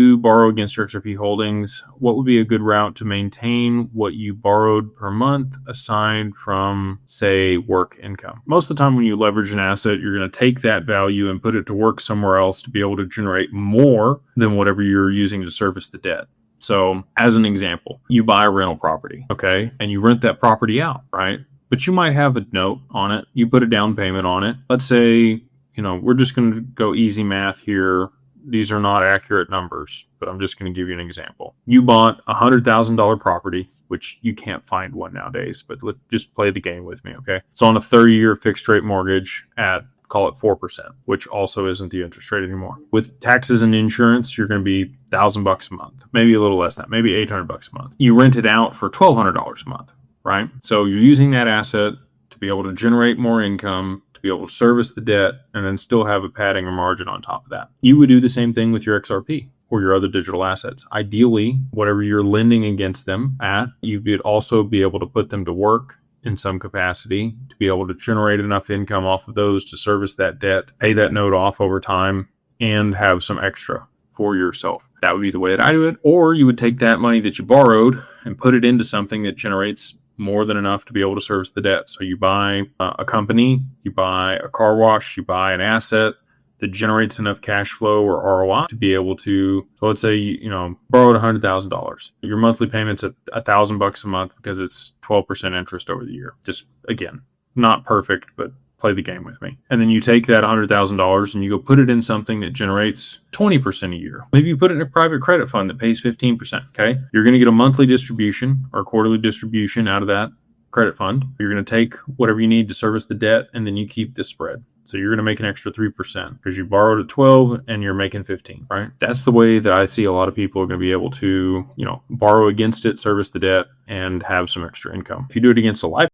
do borrow against your XRP holdings, what would be a good route to maintain what you borrowed per month aside from, say, work income? Most of the time when you leverage an asset, you're going to take that value and put it to work somewhere else to be able to generate more than whatever you're using to service the debt. So as an example, you buy a rental property, okay, and you rent that property out, right? But you might have a note on it. You put a down payment on it. Let's say, we're just going to go easy math here. These are not accurate numbers, but I'm just going to give you an example. You bought a $100,000 property, which you can't find one nowadays, but let's just play the game with me, okay? It's on a 30-year fixed rate mortgage at, call it 4%, which also isn't the interest rate anymore. With taxes and insurance, you're going to be $1,000 a month, maybe a little less than that, maybe $800 a month. You rent it out for $1,200 a month, right? So you're using that asset to be able to generate more income, to be able to service the debt, and then still have a padding or margin on top of that. You would do the same thing with your XRP or your other digital assets. Ideally, whatever you're lending against them at, you would also be able to put them to work in some capacity to be able to generate enough income off of those to service that debt, pay that note off over time, and have some extra for yourself. That would be the way that I do it. Or you would take that money that you borrowed and put it into something that generates more than enough to be able to service the debt. So you buy a company, you buy a car wash, you buy an asset that generates enough cash flow or ROI to be able to, so let's say you borrowed $100,000. Your monthly payment's at $1,000 a month because it's 12% interest over the year. Just again, not perfect, but play the game with me. And then you take that $100,000 and you go put it in something that generates 20% a year. Maybe you put it in a private credit fund that pays 15%. Okay. You're going to get a monthly distribution or a quarterly distribution out of that credit fund. You're going to take whatever you need to service the debt, and then you keep the spread. So you're going to make an extra 3% because you borrowed at 12 and you're making 15, right? That's the way that I see a lot of people are going to be able to, borrow against it, service the debt, and have some extra income. If you do it against a life